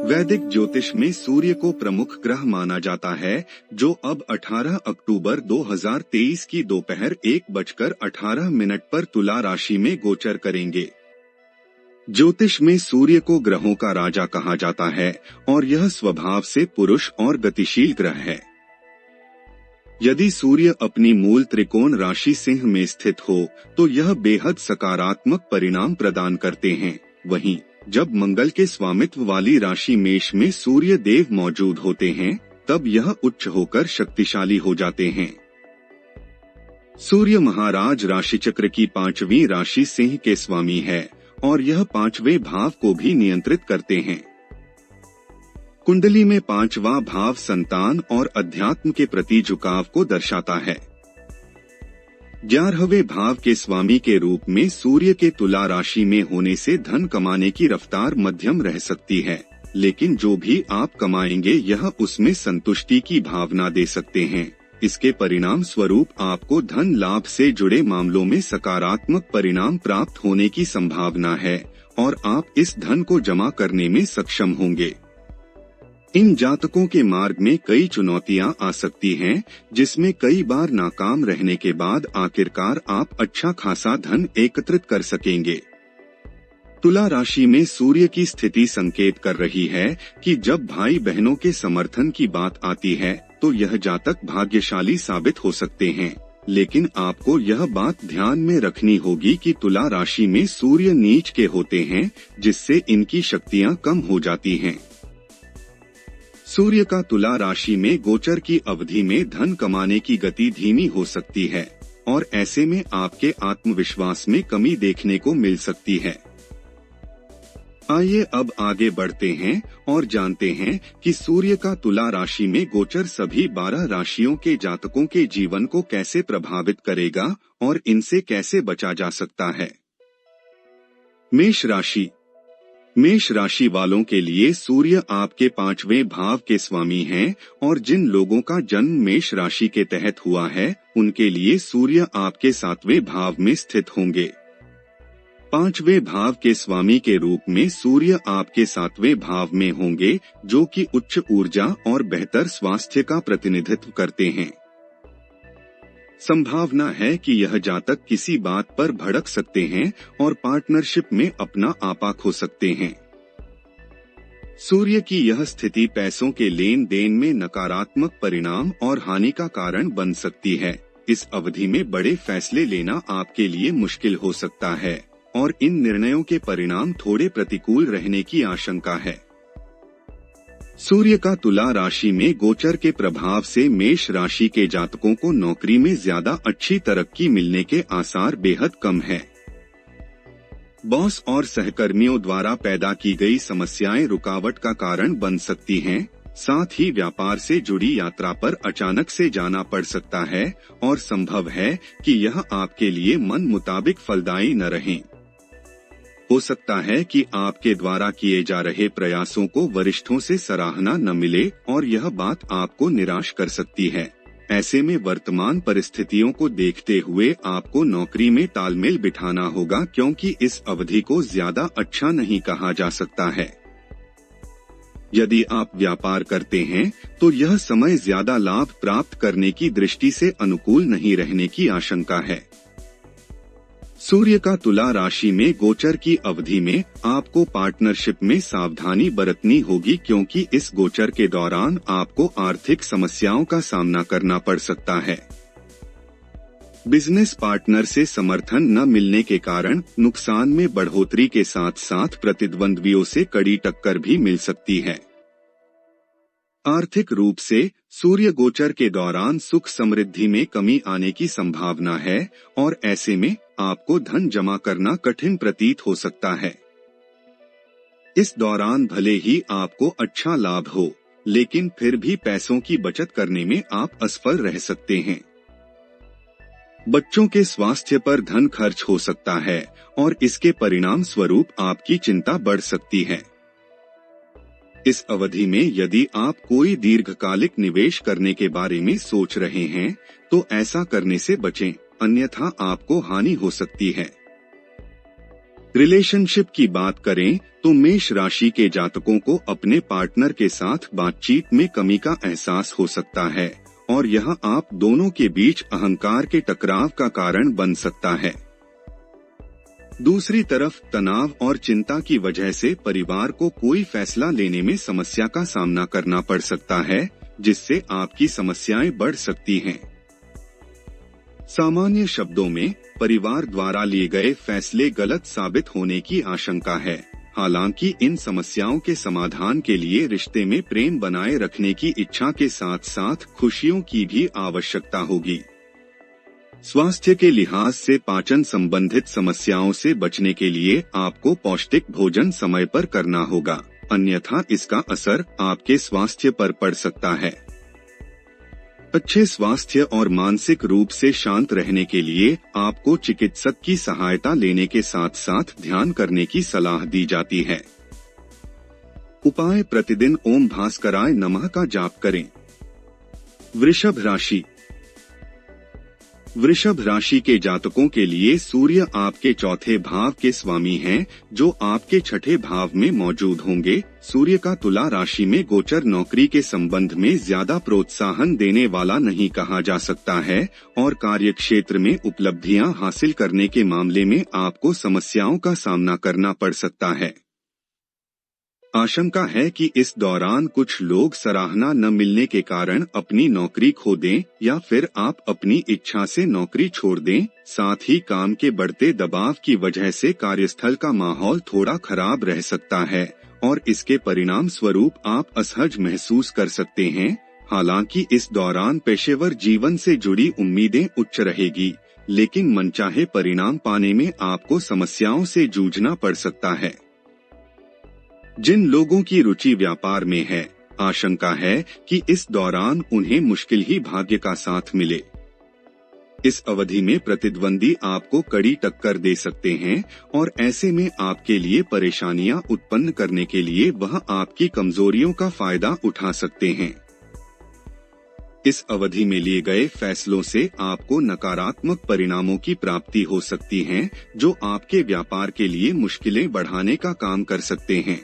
वैदिक ज्योतिष में सूर्य को प्रमुख ग्रह माना जाता है, जो अब 18 अक्टूबर 2023 की दोपहर 1:18 पर तुला राशि में गोचर करेंगे। ज्योतिष में सूर्य को ग्रहों का राजा कहा जाता है और यह स्वभाव से पुरुष और गतिशील ग्रह है। यदि सूर्य अपनी मूल त्रिकोण राशि सिंह में स्थित हो तो यह बेहद सकारात्मक परिणाम प्रदान करते हैं। वहीं जब मंगल के स्वामित्व वाली राशि मेष में सूर्य देव मौजूद होते हैं, तब यह उच्च होकर शक्तिशाली हो जाते हैं। सूर्य महाराज राशिचक्र की 5वीं राशि सिंह के स्वामी है और यह 5वें भाव को भी नियंत्रित करते हैं। कुंडली में 5वां भाव संतान और अध्यात्म के प्रति झुकाव को दर्शाता है। 11वें भाव के स्वामी के रूप में सूर्य के तुला राशि में होने से धन कमाने की रफ्तार मध्यम रह सकती है, लेकिन जो भी आप कमाएंगे यह उसमें संतुष्टि की भावना दे सकते हैं। इसके परिणाम स्वरूप आपको धन लाभ से जुड़े मामलों में सकारात्मक परिणाम प्राप्त होने की संभावना है और आप इस धन को जमा करने में सक्षम होंगे। इन जातकों के मार्ग में कई चुनौतियां आ सकती हैं, जिसमें कई बार नाकाम रहने के बाद आखिरकार आप अच्छा खासा धन एकत्रित कर सकेंगे। तुला राशि में सूर्य की स्थिति संकेत कर रही है कि जब भाई बहनों के समर्थन की बात आती है तो यह जातक भाग्यशाली साबित हो सकते हैं, लेकिन आपको यह बात ध्यान में रखनी होगी कि तुला राशि में सूर्य नीच के होते हैं, जिससे इनकी शक्तियां कम हो जाती हैं। सूर्य का तुला राशि में गोचर की अवधि में धन कमाने की गति धीमी हो सकती है और ऐसे में आपके आत्मविश्वास में कमी देखने को मिल सकती है। आइए अब आगे बढ़ते हैं और जानते हैं कि सूर्य का तुला राशि में गोचर सभी 12 राशियों के जातकों के जीवन को कैसे प्रभावित करेगा और इनसे कैसे बचा जा सकता है। मेष राशि। मेष राशि वालों के लिए सूर्य आपके 5वें भाव के स्वामी हैं और जिन लोगों का जन्म मेष राशि के तहत हुआ है, उनके लिए सूर्य आपके 7वें भाव में स्थित होंगे। 5वें भाव के स्वामी के रूप में सूर्य आपके 7वें भाव में होंगे, जो कि उच्च ऊर्जा और बेहतर स्वास्थ्य का प्रतिनिधित्व करते हैं। संभावना है कि यह जातक किसी बात पर भड़क सकते हैं और पार्टनरशिप में अपना आपा खो सकते हैं। सूर्य की यह स्थिति पैसों के लेन देन में नकारात्मक परिणाम और हानि का कारण बन सकती है। इस अवधि में बड़े फैसले लेना आपके लिए मुश्किल हो सकता है और इन निर्णयों के परिणाम थोड़े प्रतिकूल रहने की आशंका है। सूर्य का तुला राशि में गोचर के प्रभाव से मेष राशि के जातकों को नौकरी में ज्यादा अच्छी तरक्की मिलने के आसार बेहद कम है। बॉस और सहकर्मियों द्वारा पैदा की गई समस्याएं रुकावट का कारण बन सकती हैं। साथ ही व्यापार से जुड़ी यात्रा पर अचानक से जाना पड़ सकता है और संभव है कि यह आपके लिए मन मुताबिक फलदायी न रहे। हो सकता है कि आपके द्वारा किए जा रहे प्रयासों को वरिष्ठों से सराहना न मिले और यह बात आपको निराश कर सकती है। ऐसे में वर्तमान परिस्थितियों को देखते हुए आपको नौकरी में तालमेल बिठाना होगा, क्योंकि इस अवधि को ज्यादा अच्छा नहीं कहा जा सकता है। यदि आप व्यापार करते हैं तो यह समय ज्यादा लाभ प्राप्त करने की दृष्टि से अनुकूल नहीं रहने की आशंका है। सूर्य का तुला राशि में गोचर की अवधि में आपको पार्टनरशिप में सावधानी बरतनी होगी, क्योंकि इस गोचर के दौरान आपको आर्थिक समस्याओं का सामना करना पड़ सकता है। बिजनेस पार्टनर से समर्थन न मिलने के कारण नुकसान में बढ़ोतरी के साथ साथ प्रतिद्वंद्वियों से कड़ी टक्कर भी मिल सकती है। आर्थिक रूप से सूर्य गोचर के दौरान सुख समृद्धि में कमी आने की संभावना है और ऐसे में आपको धन जमा करना कठिन प्रतीत हो सकता है। इस दौरान भले ही आपको अच्छा लाभ हो, लेकिन फिर भी पैसों की बचत करने में आप असफल रह सकते हैं। बच्चों के स्वास्थ्य पर धन खर्च हो सकता है और इसके परिणाम स्वरूप आपकी चिंता बढ़ सकती है। इस अवधि में यदि आप कोई दीर्घकालिक निवेश करने के बारे में सोच रहे हैं तो ऐसा करने से बचें, अन्यथा आपको हानि हो सकती है। रिलेशनशिप की बात करें तो मेष राशि के जातकों को अपने पार्टनर के साथ बातचीत में कमी का एहसास हो सकता है और यह आप दोनों के बीच अहंकार के टकराव का कारण बन सकता है। दूसरी तरफ तनाव और चिंता की वजह से परिवार को कोई फैसला लेने में समस्या का सामना करना पड़ सकता है, जिससे आपकी समस्याएं बढ़ सकती हैं। सामान्य शब्दों में परिवार द्वारा लिए गए फैसले गलत साबित होने की आशंका है। हालांकि इन समस्याओं के समाधान के लिए रिश्ते में प्रेम बनाए रखने की इच्छा के साथ साथ खुशियों की भी आवश्यकता होगी। स्वास्थ्य के लिहाज से पाचन संबंधित समस्याओं से बचने के लिए आपको पौष्टिक भोजन समय पर करना होगा, अन्यथा इसका असर आपके स्वास्थ्य पर पड़ सकता है। अच्छे स्वास्थ्य और मानसिक रूप से शांत रहने के लिए आपको चिकित्सक की सहायता लेने के साथ साथ ध्यान करने की सलाह दी जाती है। उपाय: प्रतिदिन ओम भास्कराय नमः का जाप करें। वृषभ राशि। वृषभ राशि के जातकों के लिए सूर्य आपके चौथे भाव के स्वामी हैं, जो आपके छठे भाव में मौजूद होंगे। सूर्य का तुला राशि में गोचर नौकरी के संबंध में ज्यादा प्रोत्साहन देने वाला नहीं कहा जा सकता है और कार्यक्षेत्र में उपलब्धियां हासिल करने के मामले में आपको समस्याओं का सामना करना पड़ सकता है। आशंका है कि इस दौरान कुछ लोग सराहना न मिलने के कारण अपनी नौकरी खो दें या फिर आप अपनी इच्छा से नौकरी छोड़ दें। साथ ही काम के बढ़ते दबाव की वजह से कार्यस्थल का माहौल थोड़ा खराब रह सकता है और इसके परिणाम स्वरूप आप असहज महसूस कर सकते हैं। हालांकि इस दौरान पेशेवर जीवन से जुड़ी उम्मीदें उच्च रहेगी, लेकिन मनचाहे परिणाम पाने में आपको समस्याओं से जूझना पड़ सकता है। जिन लोगों की रुचि व्यापार में है, आशंका है कि इस दौरान उन्हें मुश्किल ही भाग्य का साथ मिले। इस अवधि में प्रतिद्वंदी आपको कड़ी टक्कर दे सकते हैं और ऐसे में आपके लिए परेशानियां उत्पन्न करने के लिए वह आपकी कमजोरियों का फायदा उठा सकते हैं। इस अवधि में लिए गए फैसलों से आपको नकारात्मक परिणामों की प्राप्ति हो सकती है, जो आपके व्यापार के लिए मुश्किलें बढ़ाने का काम कर सकते हैं।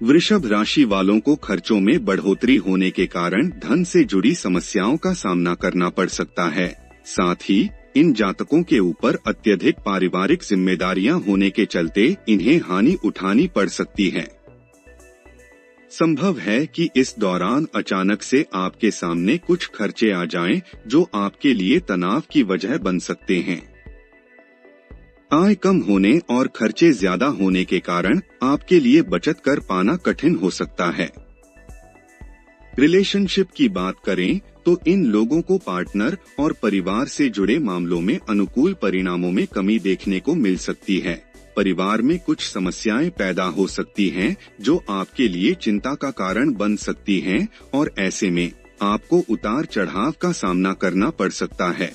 वृषभ राशि वालों को खर्चों में बढ़ोतरी होने के कारण धन से जुड़ी समस्याओं का सामना करना पड़ सकता है। साथ ही इन जातकों के ऊपर अत्यधिक पारिवारिक जिम्मेदारियां होने के चलते इन्हें हानि उठानी पड़ सकती है। संभव है कि इस दौरान अचानक से आपके सामने कुछ खर्चे आ जाएं, जो आपके लिए तनाव की वजह बन सकते हैं। आय कम होने और खर्चे ज्यादा होने के कारण आपके लिए बचत कर पाना कठिन हो सकता है। रिलेशनशिप की बात करें तो इन लोगों को पार्टनर और परिवार से जुड़े मामलों में अनुकूल परिणामों में कमी देखने को मिल सकती है। परिवार में कुछ समस्याएं पैदा हो सकती हैं, जो आपके लिए चिंता का कारण बन सकती हैं और ऐसे में आपको उतार चढ़ाव का सामना करना पड़ सकता है।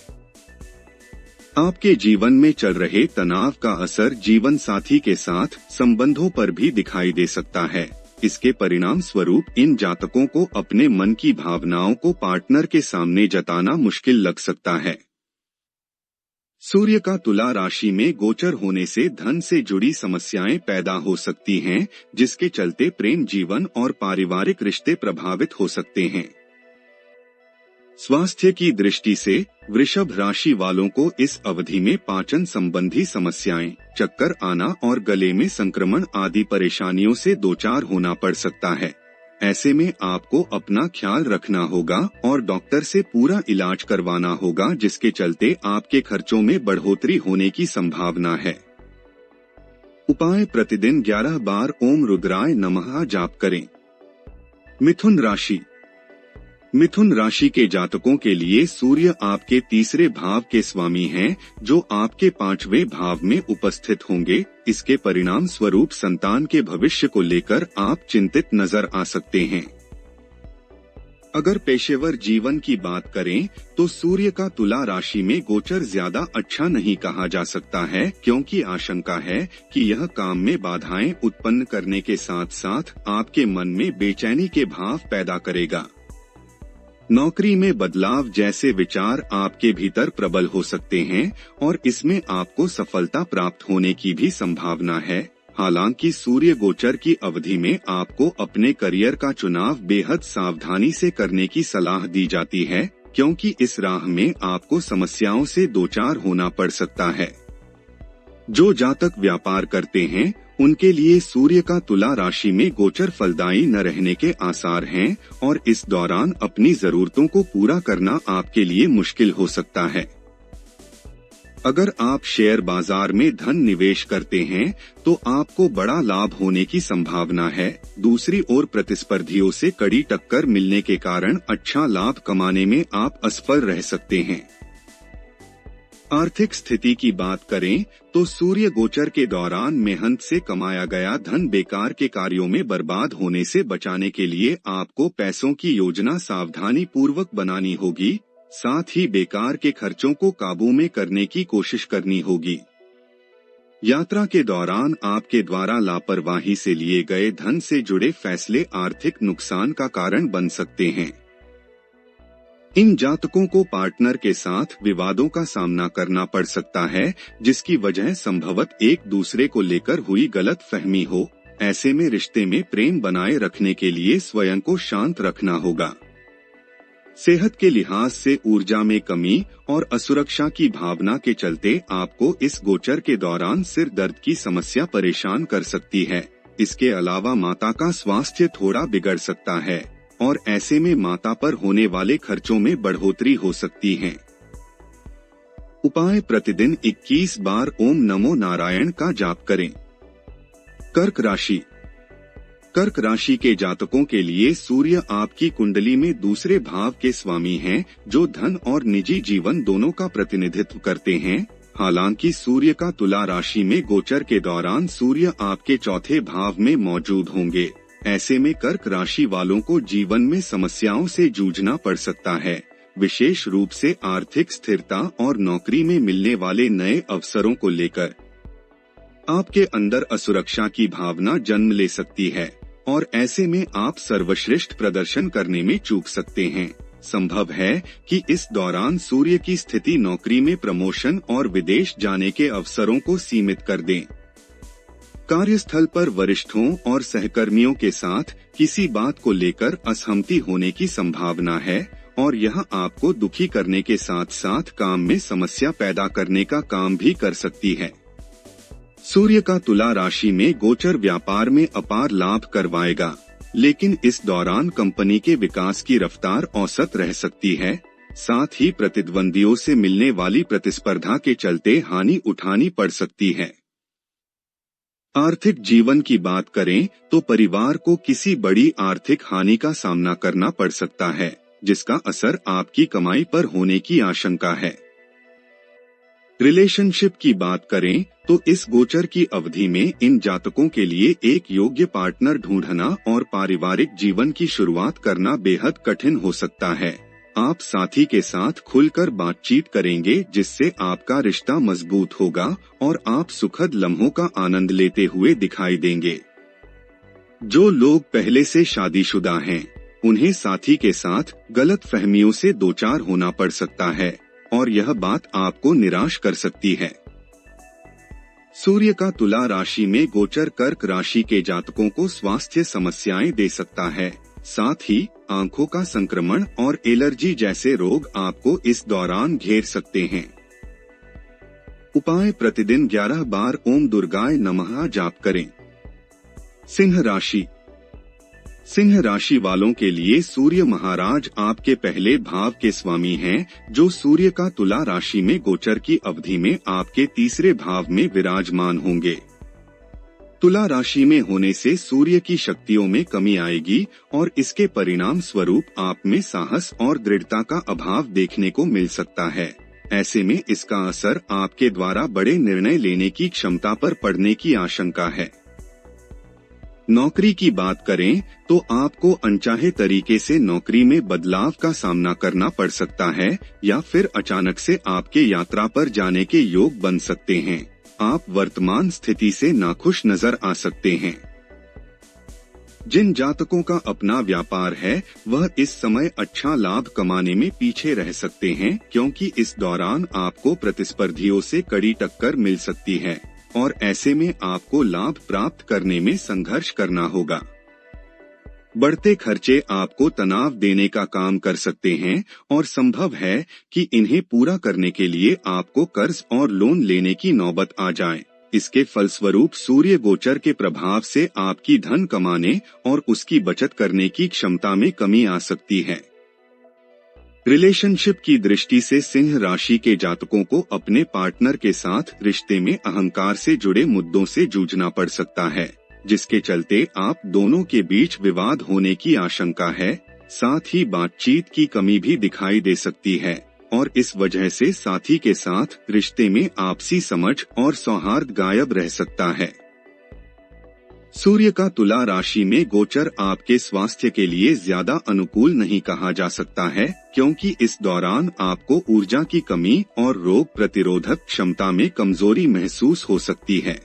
आपके जीवन में चल रहे तनाव का असर जीवन साथी के साथ संबंधों पर भी दिखाई दे सकता है। इसके परिणाम स्वरूप इन जातकों को अपने मन की भावनाओं को पार्टनर के सामने जताना मुश्किल लग सकता है। सूर्य का तुला राशि में गोचर होने से धन से जुड़ी समस्याएं पैदा हो सकती हैं, जिसके चलते प्रेम जीवन और पारिवारिक रिश्ते प्रभावित हो सकते हैं। स्वास्थ्य की दृष्टि से वृषभ राशि वालों को इस अवधि में पाचन संबंधी समस्याएं, चक्कर आना और गले में संक्रमण आदि परेशानियों से दोचार होना पड़ सकता है। ऐसे में आपको अपना ख्याल रखना होगा और डॉक्टर से पूरा इलाज करवाना होगा, जिसके चलते आपके खर्चों में बढ़ोतरी होने की संभावना है। उपाय: प्रतिदिन 11 बार ओम रुद्राय नमः जाप करें। मिथुन राशि। मिथुन राशि के जातकों के लिए सूर्य आपके तीसरे भाव के स्वामी हैं, जो आपके 5वें भाव में उपस्थित होंगे। इसके परिणाम स्वरूप संतान के भविष्य को लेकर आप चिंतित नजर आ सकते हैं। अगर पेशेवर जीवन की बात करें तो सूर्य का तुला राशि में गोचर ज्यादा अच्छा नहीं कहा जा सकता है, क्योंकि आशंका है कि यह काम में बाधाएं उत्पन्न करने के साथ साथ आपके मन में बेचैनी के भाव पैदा करेगा। नौकरी में बदलाव जैसे विचार आपके भीतर प्रबल हो सकते हैं और इसमें आपको सफलता प्राप्त होने की भी संभावना है। हालांकि सूर्य गोचर की अवधि में आपको अपने करियर का चुनाव बेहद सावधानी से करने की सलाह दी जाती है, क्योंकि इस राह में आपको समस्याओं से दो चार होना पड़ सकता है। जो जातक व्यापार करते हैं उनके लिए सूर्य का तुला राशि में गोचर फलदायी न रहने के आसार हैं और इस दौरान अपनी जरूरतों को पूरा करना आपके लिए मुश्किल हो सकता है। अगर आप शेयर बाजार में धन निवेश करते हैं तो आपको बड़ा लाभ होने की संभावना है। दूसरी ओर प्रतिस्पर्धियों से कड़ी टक्कर मिलने के कारण अच्छा लाभ कमाने में आप असफल रह सकते हैं। आर्थिक स्थिति की बात करें तो सूर्य गोचर के दौरान मेहनत से कमाया गया धन बेकार के कार्यों में बर्बाद होने से बचाने के लिए आपको पैसों की योजना सावधानी पूर्वक बनानी होगी। साथ ही बेकार के खर्चों को काबू में करने की कोशिश करनी होगी। यात्रा के दौरान आपके द्वारा लापरवाही से लिए गए धन से जुड़े फैसले आर्थिक नुकसान का कारण बन सकते हैं। इन जातकों को पार्टनर के साथ विवादों का सामना करना पड़ सकता है, जिसकी वजह संभवतः एक दूसरे को लेकर हुई गलतफहमी हो। ऐसे में रिश्ते में प्रेम बनाए रखने के लिए स्वयं को शांत रखना होगा। सेहत के लिहाज से ऊर्जा में कमी और असुरक्षा की भावना के चलते आपको इस गोचर के दौरान सिर दर्द की समस्या परेशान कर सकती है। इसके अलावा माता का स्वास्थ्य थोड़ा बिगड़ सकता है और ऐसे में माता पर होने वाले खर्चों में बढ़ोतरी हो सकती है। उपाय: प्रतिदिन 21 बार ओम नमो नारायण का जाप करें। कर्क राशि। कर्क राशि के जातकों के लिए सूर्य आपकी कुंडली में दूसरे भाव के स्वामी हैं, जो धन और निजी जीवन दोनों का प्रतिनिधित्व करते हैं। हालांकि सूर्य का तुला राशि में गोचर के दौरान सूर्य आपके चौथे भाव में मौजूद होंगे। ऐसे में कर्क राशि वालों को जीवन में समस्याओं से जूझना पड़ सकता है, विशेष रूप से आर्थिक स्थिरता और नौकरी में मिलने वाले नए अवसरों को लेकर। आपके अंदर असुरक्षा की भावना जन्म ले सकती है और ऐसे में आप सर्वश्रेष्ठ प्रदर्शन करने में चूक सकते हैं। संभव है कि इस दौरान सूर्य की स्थिति नौकरी में प्रमोशन और विदेश जाने के अवसरों को सीमित कर दें। कार्यस्थल पर वरिष्ठों और सहकर्मियों के साथ किसी बात को लेकर असहमति होने की संभावना है और यह आपको दुखी करने के साथ साथ काम में समस्या पैदा करने का काम भी कर सकती है। सूर्य का तुला राशि में गोचर व्यापार में अपार लाभ करवाएगा, लेकिन इस दौरान कंपनी के विकास की रफ्तार औसत रह सकती है। साथ ही प्रतिद्वंदियों से मिलने वाली प्रतिस्पर्धा के चलते हानि उठानी पड़ सकती है। आर्थिक जीवन की बात करें तो परिवार को किसी बड़ी आर्थिक हानि का सामना करना पड़ सकता है, जिसका असर आपकी कमाई पर होने की आशंका है। रिलेशनशिप की बात करें तो इस गोचर की अवधि में इन जातकों के लिए एक योग्य पार्टनर ढूंढना और पारिवारिक जीवन की शुरुआत करना बेहद कठिन हो सकता है। आप साथी के साथ खुलकर बातचीत करेंगे, जिससे आपका रिश्ता मजबूत होगा और आप सुखद लम्हों का आनंद लेते हुए दिखाई देंगे। जो लोग पहले से शादीशुदा हैं, उन्हें साथी के साथ गलतफहमियों से दो चार होना पड़ सकता है और यह बात आपको निराश कर सकती है। सूर्य का तुला राशि में गोचर कर्क राशि के जातकों को स्वास्थ्य समस्याएं दे सकता है। साथ ही आंखों का संक्रमण और एलर्जी जैसे रोग आपको इस दौरान घेर सकते हैं। उपाय: प्रतिदिन 11 बार ओम दुर्गाय नमः जाप करें। सिंह राशि। सिंह राशि वालों के लिए सूर्य महाराज आपके पहले भाव के स्वामी हैं, जो सूर्य का तुला राशि में गोचर की अवधि में आपके तीसरे भाव में विराजमान होंगे। तुला राशि में होने से सूर्य की शक्तियों में कमी आएगी और इसके परिणाम स्वरूप आप में साहस और दृढ़ता का अभाव देखने को मिल सकता है। ऐसे में इसका असर आपके द्वारा बड़े निर्णय लेने की क्षमता पर पड़ने की आशंका है। नौकरी की बात करें तो आपको अनचाहे तरीके से नौकरी में बदलाव का सामना करना पड़ सकता है या फिर अचानक से आपके यात्रा पर जाने के योग बन सकते हैं। आप वर्तमान स्थिति से नाखुश नजर आ सकते हैं। जिन जातकों का अपना व्यापार है वह इस समय अच्छा लाभ कमाने में पीछे रह सकते हैं, क्योंकि इस दौरान आपको प्रतिस्पर्धियों से कड़ी टक्कर मिल सकती है और ऐसे में आपको लाभ प्राप्त करने में संघर्ष करना होगा। बढ़ते खर्चे आपको तनाव देने का काम कर सकते हैं और संभव है कि इन्हें पूरा करने के लिए आपको कर्ज और लोन लेने की नौबत आ जाए। इसके फलस्वरूप सूर्य गोचर के प्रभाव से आपकी धन कमाने और उसकी बचत करने की क्षमता में कमी आ सकती है। रिलेशनशिप की दृष्टि से सिंह राशि के जातकों को अपने पार्टनर के साथ रिश्ते में अहंकार से जुड़े मुद्दों से जूझना पड़ सकता है, जिसके चलते आप दोनों के बीच विवाद होने की आशंका है। साथ ही बातचीत की कमी भी दिखाई दे सकती है और इस वजह से साथी के साथ रिश्ते में आपसी समझ और सौहार्द गायब रह सकता है। सूर्य का तुला राशि में गोचर आपके स्वास्थ्य के लिए ज्यादा अनुकूल नहीं कहा जा सकता है, क्योंकि इस दौरान आपको ऊर्जा की कमी और रोग प्रतिरोधक क्षमता में कमजोरी महसूस हो सकती है।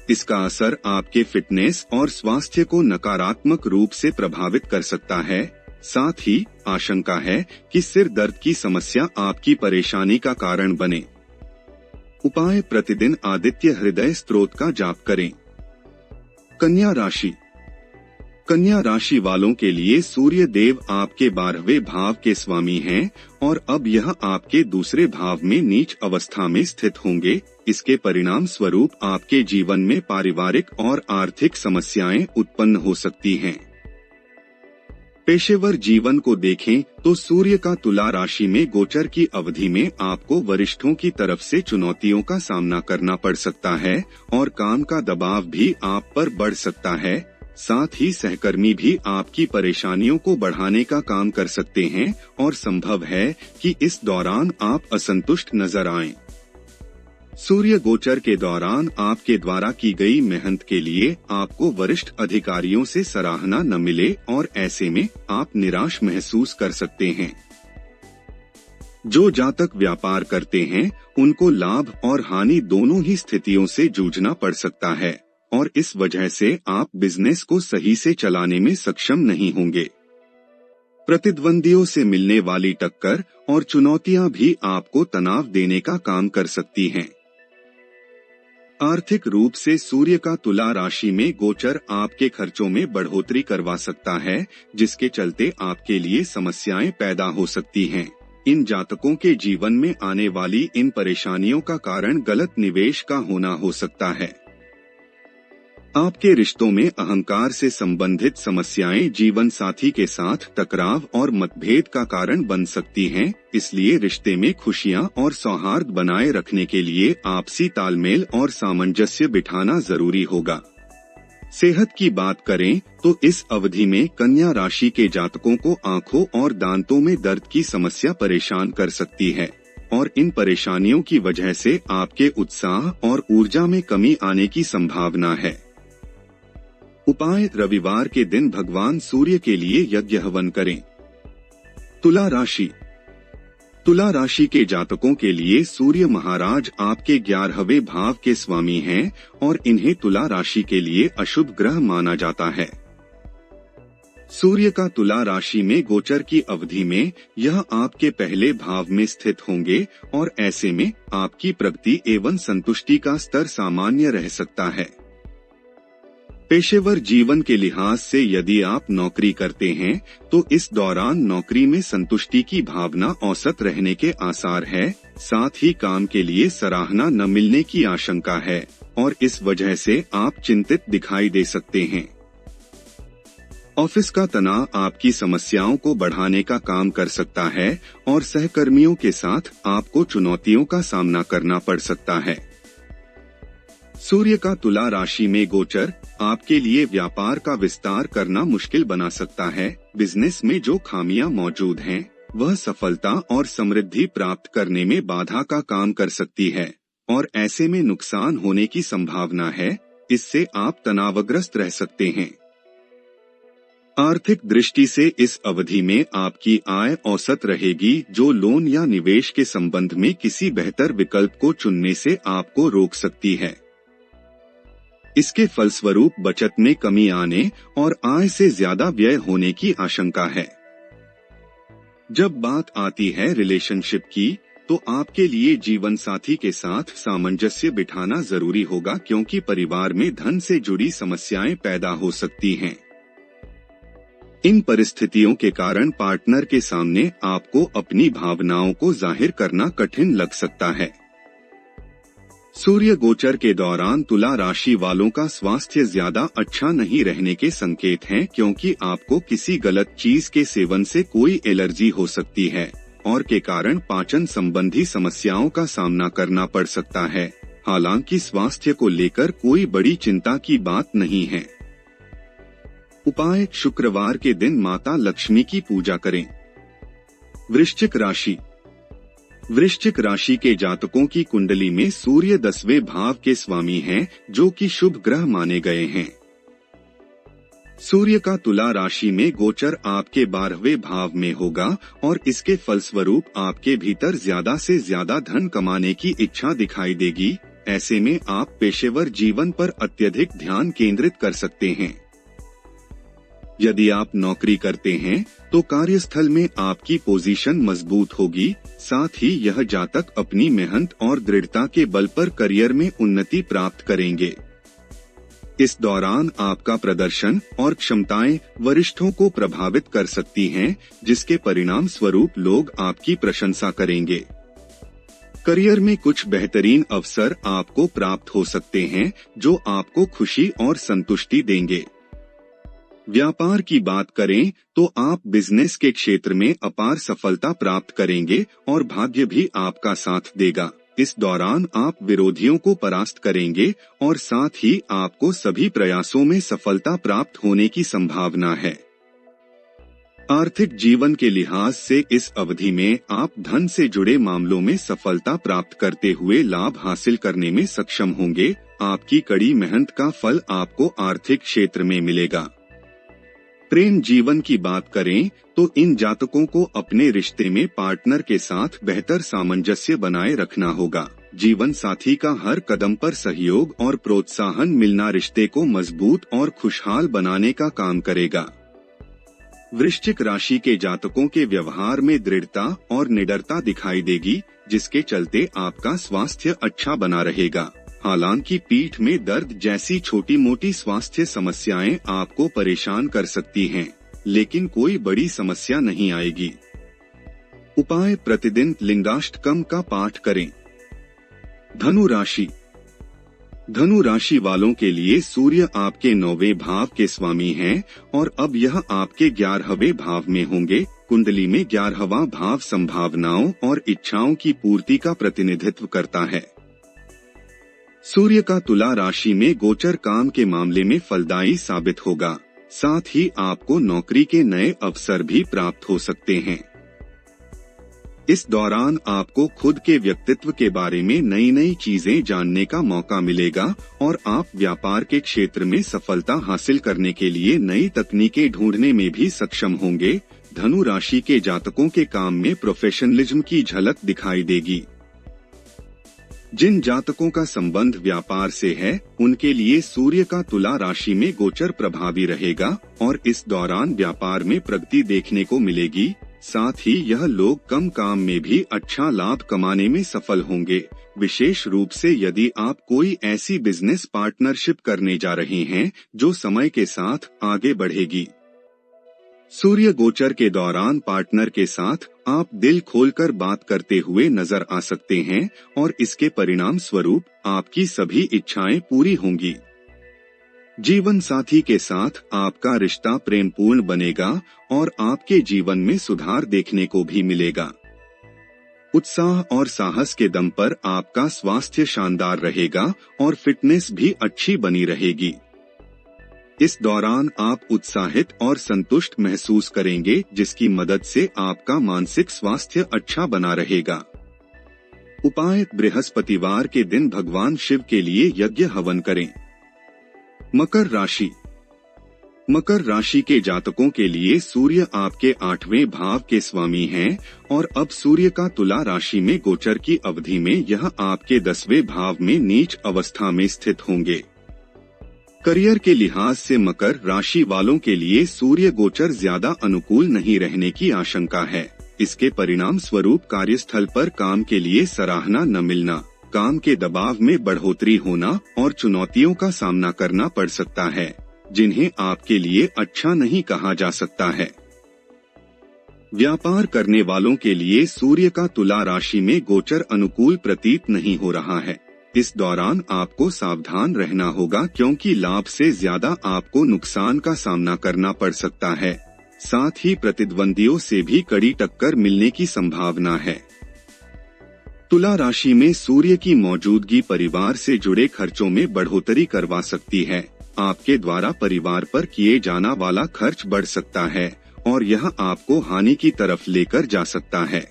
इसका असर आपके फिटनेस और स्वास्थ्य को नकारात्मक रूप से प्रभावित कर सकता है। साथ ही आशंका है कि सिर दर्द की समस्या आपकी परेशानी का कारण बने। उपाय: प्रतिदिन आदित्य हृदय स्तोत्र का जाप करें। कन्या राशि। कन्या राशि वालों के लिए सूर्य देव आपके 12वें भाव के स्वामी हैं और अब यह आपके दूसरे भाव में नीच अवस्था में स्थित होंगे। इसके परिणाम स्वरूप आपके जीवन में पारिवारिक और आर्थिक समस्याएं उत्पन्न हो सकती हैं। पेशेवर जीवन को देखें तो सूर्य का तुला राशि में गोचर की अवधि में आपको वरिष्ठों की तरफ से चुनौतियों का सामना करना पड़ सकता है और काम का दबाव भी आप पर बढ़ सकता है। साथ ही सहकर्मी भी आपकी परेशानियों को बढ़ाने का काम कर सकते हैं और संभव है कि इस दौरान आप असंतुष्ट नजर आएं। सूर्य गोचर के दौरान आपके द्वारा की गई मेहनत के लिए आपको वरिष्ठ अधिकारियों से सराहना न मिले और ऐसे में आप निराश महसूस कर सकते हैं। जो जातक व्यापार करते हैं उनको लाभ और हानि दोनों ही स्थितियों से जूझना पड़ सकता है और इस वजह से आप बिजनेस को सही से चलाने में सक्षम नहीं होंगे। प्रतिद्वंदियों से मिलने वाली टक्कर और चुनौतियां भी आपको तनाव देने का काम कर सकती हैं। आर्थिक रूप से सूर्य का तुला राशि में गोचर आपके खर्चों में बढ़ोतरी करवा सकता है, जिसके चलते आपके लिए समस्याएं पैदा हो सकती हैं। इन जातकों के जीवन में आने वाली इन परेशानियों का कारण गलत निवेश का होना हो सकता है। आपके रिश्तों में अहंकार से संबंधित समस्याएं जीवन साथी के साथ टकराव और मतभेद का कारण बन सकती हैं, इसलिए रिश्ते में खुशियां और सौहार्द बनाए रखने के लिए आपसी तालमेल और सामंजस्य बिठाना जरूरी होगा। सेहत की बात करें तो इस अवधि में कन्या राशि के जातकों को आंखों और दांतों में दर्द की समस्या परेशान कर सकती है और इन परेशानियों की वजह से आपके उत्साह और ऊर्जा में कमी आने की संभावना है। उपाय: रविवार के दिन भगवान सूर्य के लिए यज्ञ हवन करें। तुला राशि। तुला राशि के जातकों के लिए सूर्य महाराज आपके 11वें भाव के स्वामी हैं और इन्हें तुला राशि के लिए अशुभ ग्रह माना जाता है। सूर्य का तुला राशि में गोचर की अवधि में यह आपके पहले भाव में स्थित होंगे और ऐसे में आपकी प्रगति एवं संतुष्टि का स्तर सामान्य रह सकता है। पेशेवर जीवन के लिहाज से यदि आप नौकरी करते हैं तो इस दौरान नौकरी में संतुष्टि की भावना औसत रहने के आसार है। साथ ही काम के लिए सराहना न मिलने की आशंका है और इस वजह से आप चिंतित दिखाई दे सकते हैं। ऑफिस का तनाव आपकी समस्याओं को बढ़ाने का काम कर सकता है और सहकर्मियों के साथ आपको चुनौतियों का सामना करना पड़ सकता है। सूर्य का तुला राशि में गोचर आपके लिए व्यापार का विस्तार करना मुश्किल बना सकता है। बिजनेस में जो खामियां मौजूद हैं, वह सफलता और समृद्धि प्राप्त करने में बाधा का काम कर सकती है और ऐसे में नुकसान होने की संभावना है। इससे आप तनावग्रस्त रह सकते हैं। आर्थिक दृष्टि से इस अवधि में आपकी आय औसत रहेगी, जो लोन या निवेश के संबंध में किसी बेहतर विकल्प को चुनने से आपको रोक सकती है। इसके फलस्वरूप बचत में कमी आने और आय से ज्यादा व्यय होने की आशंका है। जब बात आती है रिलेशनशिप की, तो आपके लिए जीवन साथी के साथ सामंजस्य बिठाना जरूरी होगा, क्योंकि परिवार में धन से जुड़ी समस्याएं पैदा हो सकती हैं। इन परिस्थितियों के कारण पार्टनर के सामने आपको अपनी भावनाओं को जाहिर करना कठिन लग सकता है। सूर्य गोचर के दौरान तुला राशि वालों का स्वास्थ्य ज्यादा अच्छा नहीं रहने के संकेत हैं, क्योंकि आपको किसी गलत चीज के सेवन से कोई एलर्जी हो सकती है और के कारण पाचन संबंधी समस्याओं का सामना करना पड़ सकता है। हालांकि स्वास्थ्य को लेकर कोई बड़ी चिंता की बात नहीं है। उपाय: शुक्रवार के दिन माता लक्ष्मी की पूजा करें। वृश्चिक राशि। वृश्चिक राशि के जातकों की कुंडली में सूर्य 10वें भाव के स्वामी हैं, जो कि शुभ ग्रह माने गए हैं। सूर्य का तुला राशि में गोचर आपके 12वें भाव में होगा और इसके फलस्वरूप आपके भीतर ज्यादा से ज्यादा धन कमाने की इच्छा दिखाई देगी। ऐसे में आप पेशेवर जीवन पर अत्यधिक ध्यान केंद्रित कर सकते हैं। यदि आप नौकरी करते हैं तो कार्यस्थल में आपकी पोजीशन मजबूत होगी। साथ ही यह जातक अपनी मेहनत और दृढ़ता के बल पर करियर में उन्नति प्राप्त करेंगे। इस दौरान आपका प्रदर्शन और क्षमताएं वरिष्ठों को प्रभावित कर सकती हैं, जिसके परिणाम स्वरूप लोग आपकी प्रशंसा करेंगे। करियर में कुछ बेहतरीन अवसर आपको प्राप्त हो सकते हैं, जो आपको खुशी और संतुष्टि देंगे। व्यापार की बात करें तो आप बिजनेस के क्षेत्र में अपार सफलता प्राप्त करेंगे और भाग्य भी आपका साथ देगा। इस दौरान आप विरोधियों को परास्त करेंगे और साथ ही आपको सभी प्रयासों में सफलता प्राप्त होने की संभावना है। आर्थिक जीवन के लिहाज से इस अवधि में आप धन से जुड़े मामलों में सफलता प्राप्त करते हुए लाभ हासिल करने में सक्षम होंगे। आपकी कड़ी मेहनत का फल आपको आर्थिक क्षेत्र में मिलेगा। प्रेम जीवन की बात करें तो इन जातकों को अपने रिश्ते में पार्टनर के साथ बेहतर सामंजस्य बनाए रखना होगा। जीवन साथी का हर कदम पर सहयोग और प्रोत्साहन मिलना रिश्ते को मजबूत और खुशहाल बनाने का काम करेगा। वृश्चिक राशि के जातकों के व्यवहार में दृढ़ता और निडरता दिखाई देगी, जिसके चलते आपका स्वास्थ्य अच्छा बना रहेगा। हालांकि पीठ में दर्द जैसी छोटी मोटी स्वास्थ्य समस्याएं आपको परेशान कर सकती हैं, लेकिन कोई बड़ी समस्या नहीं आएगी। उपाय: प्रतिदिन लिंगाष्टकम का पाठ करें। धनु राशि। धनु राशि वालों के लिए सूर्य आपके 9वें भाव के स्वामी हैं और अब यह आपके 11वें भाव में होंगे। कुंडली में 11वां भाव संभावनाओं और इच्छाओं की पूर्ति का प्रतिनिधित्व करता है। सूर्य का तुला राशि में गोचर काम के मामले में फलदायी साबित होगा। साथ ही आपको नौकरी के नए अवसर भी प्राप्त हो सकते हैं। इस दौरान आपको खुद के व्यक्तित्व के बारे में नई नई चीजें जानने का मौका मिलेगा और आप व्यापार के क्षेत्र में सफलता हासिल करने के लिए नई तकनीकें ढूंढने में भी सक्षम होंगे। धनु राशि के जातकों के काम में प्रोफेशनलिज्म की झलक दिखाई देगी। जिन जातकों का संबंध व्यापार से है, उनके लिए सूर्य का तुला राशि में गोचर प्रभावी रहेगा और इस दौरान व्यापार में प्रगति देखने को मिलेगी। साथ ही यह लोग कम काम में भी अच्छा लाभ कमाने में सफल होंगे। विशेष रूप से यदि आप कोई ऐसी बिजनेस पार्टनरशिप करने जा रहे हैं जो समय के साथ आगे बढ़ेगी। सूर्य गोचर के दौरान पार्टनर के साथ आप दिल खोलकर बात करते हुए नजर आ सकते हैं और इसके परिणाम स्वरूप आपकी सभी इच्छाएं पूरी होंगी। जीवन साथी के साथ आपका रिश्ता प्रेमपूर्ण बनेगा और आपके जीवन में सुधार देखने को भी मिलेगा। उत्साह और साहस के दम पर आपका स्वास्थ्य शानदार रहेगा और फिटनेस भी अच्छी बनी रहेगी। इस दौरान आप उत्साहित और संतुष्ट महसूस करेंगे, जिसकी मदद से आपका मानसिक स्वास्थ्य अच्छा बना रहेगा। उपाय: बृहस्पतिवार के दिन भगवान शिव के लिए यज्ञ हवन करें। मकर राशि। मकर राशि के जातकों के लिए सूर्य आपके 8वें भाव के स्वामी हैं और अब सूर्य का तुला राशि में गोचर की अवधि में यह आपके 10वें भाव में नीच अवस्था में स्थित होंगे। करियर के लिहाज से मकर राशि वालों के लिए सूर्य गोचर ज्यादा अनुकूल नहीं रहने की आशंका है। इसके परिणाम स्वरूप कार्यस्थल पर काम के लिए सराहना न मिलना, काम के दबाव में बढ़ोतरी होना और चुनौतियों का सामना करना पड़ सकता है, जिन्हें आपके लिए अच्छा नहीं कहा जा सकता है। व्यापार करने वालों के लिए सूर्य का तुला राशि में गोचर अनुकूल प्रतीत नहीं हो रहा है। इस दौरान आपको सावधान रहना होगा, क्योंकि लाभ से ज्यादा आपको नुकसान का सामना करना पड़ सकता है। साथ ही प्रतिद्वंदियों से भी कड़ी टक्कर मिलने की संभावना है। तुला राशि में सूर्य की मौजूदगी परिवार से जुड़े खर्चों में बढ़ोतरी करवा सकती है। आपके द्वारा परिवार पर किए जाना वाला खर्च बढ़ सकता है और यह आपको हानि की तरफ लेकर जा सकता है।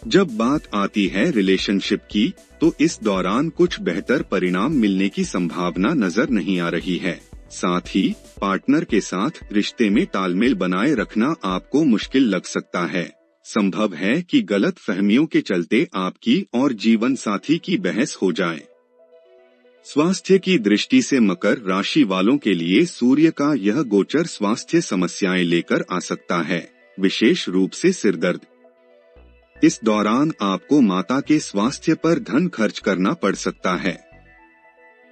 जब बात आती है रिलेशनशिप की, तो इस दौरान कुछ बेहतर परिणाम मिलने की संभावना नजर नहीं आ रही है। साथ ही पार्टनर के साथ रिश्ते में तालमेल बनाए रखना आपको मुश्किल लग सकता है। संभव है कि गलत फहमियों के चलते आपकी और जीवन साथी की बहस हो जाए। स्वास्थ्य की दृष्टि से मकर राशि वालों के लिए सूर्य का यह गोचर स्वास्थ्य समस्याएं लेकर आ सकता है, विशेष रूप से सिरदर्द। इस दौरान आपको माता के स्वास्थ्य पर धन खर्च करना पड़ सकता है।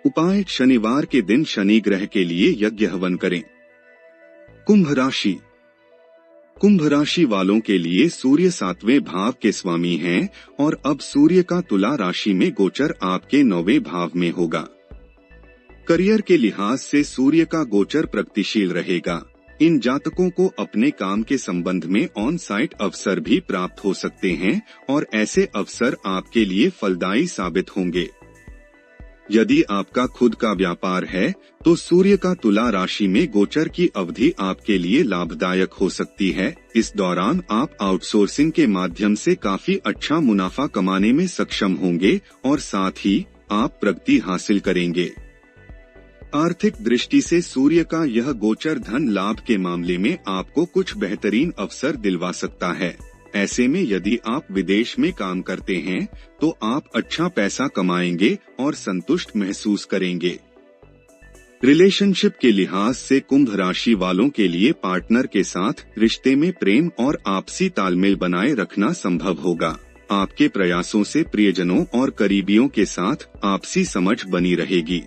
उपाय: शनिवार के दिन शनि ग्रह के लिए यज्ञ हवन करें। कुंभ राशि। कुंभ राशि वालों के लिए सूर्य 7वें भाव के स्वामी हैं और अब सूर्य का तुला राशि में गोचर आपके 9वें भाव में होगा। करियर के लिहाज से सूर्य का गोचर प्रगतिशील रहेगा। इन जातकों को अपने काम के संबंध में ऑन साइट अवसर भी प्राप्त हो सकते हैं और ऐसे अवसर आपके लिए फलदायी साबित होंगे। यदि आपका खुद का व्यापार है तो सूर्य का तुला राशि में गोचर की अवधि आपके लिए लाभदायक हो सकती है। इस दौरान आप आउटसोर्सिंग के माध्यम से काफी अच्छा मुनाफा कमाने में सक्षम होंगे और साथ ही आप प्रगति हासिल करेंगे। आर्थिक दृष्टि से सूर्य का यह गोचर धन लाभ के मामले में आपको कुछ बेहतरीन अवसर दिलवा सकता है। ऐसे में यदि आप विदेश में काम करते हैं तो आप अच्छा पैसा कमाएंगे और संतुष्ट महसूस करेंगे। रिलेशनशिप के लिहाज से कुंभ राशि वालों के लिए पार्टनर के साथ रिश्ते में प्रेम और आपसी तालमेल बनाए रखना संभव होगा। आपके प्रयासों से प्रियजनों और करीबियों के साथ आपसी समझ बनी रहेगी।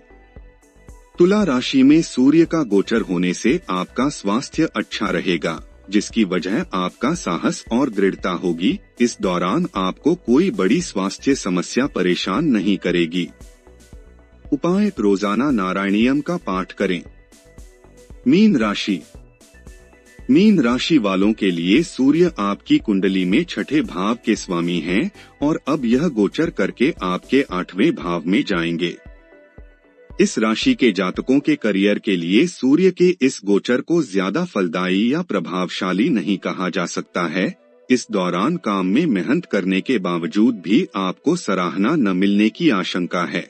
तुला राशि में सूर्य का गोचर होने से आपका स्वास्थ्य अच्छा रहेगा, जिसकी वजह आपका साहस और दृढ़ता होगी। इस दौरान आपको कोई बड़ी स्वास्थ्य समस्या परेशान नहीं करेगी। उपाय: रोजाना नारायणीयम का पाठ करें। मीन राशि। मीन राशि वालों के लिए सूर्य आपकी कुंडली में 6ठे भाव के स्वामी हैं और अब यह गोचर करके आपके 8वें भाव में जाएंगे। इस राशि के जातकों के करियर के लिए सूर्य के इस गोचर को ज्यादा फलदायी या प्रभावशाली नहीं कहा जा सकता है। इस दौरान काम में मेहनत करने के बावजूद भी आपको सराहना न मिलने की आशंका है।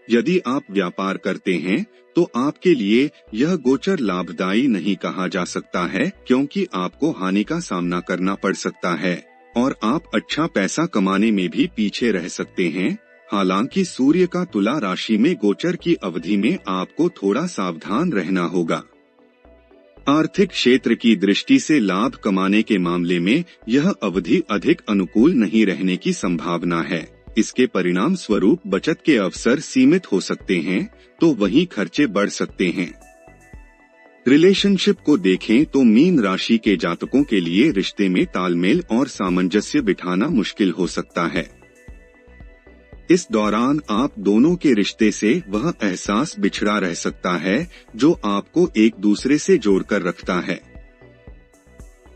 यदि आप व्यापार करते हैं तो आपके लिए यह गोचर लाभदायी नहीं कहा जा सकता है, क्योंकि आपको हानि का सामना करना पड़ सकता है और आप अच्छा पैसा कमाने में भी पीछे रह सकते हैं। हालांकि सूर्य का तुला राशि में गोचर की अवधि में आपको थोड़ा सावधान रहना होगा। आर्थिक क्षेत्र की दृष्टि से लाभ कमाने के मामले में यह अवधि अधिक अनुकूल नहीं रहने की संभावना है। इसके परिणाम स्वरूप बचत के अवसर सीमित हो सकते हैं, तो वहीं खर्चे बढ़ सकते हैं। रिलेशनशिप को देखें तो मीन राशि के जातकों के लिए रिश्ते में तालमेल और सामंजस्य बिठाना मुश्किल हो सकता है। इस दौरान आप दोनों के रिश्ते से वह एहसास बिछड़ा रह सकता है जो आपको एक दूसरे से जोड़कर रखता है।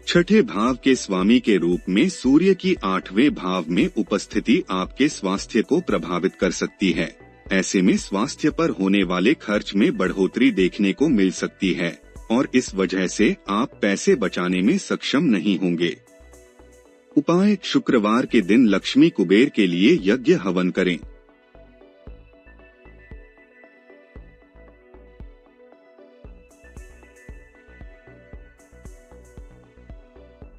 6ठे भाव के स्वामी के रूप में सूर्य की 8वें भाव में उपस्थिति आपके स्वास्थ्य को प्रभावित कर सकती है। ऐसे में स्वास्थ्य पर होने वाले खर्च में बढ़ोतरी देखने को मिल सकती है और इस वजह से आप पैसे बचाने में सक्षम नहीं होंगे। उपाय: शुक्रवार के दिन लक्ष्मी कुबेर के लिए यज्ञ हवन करें।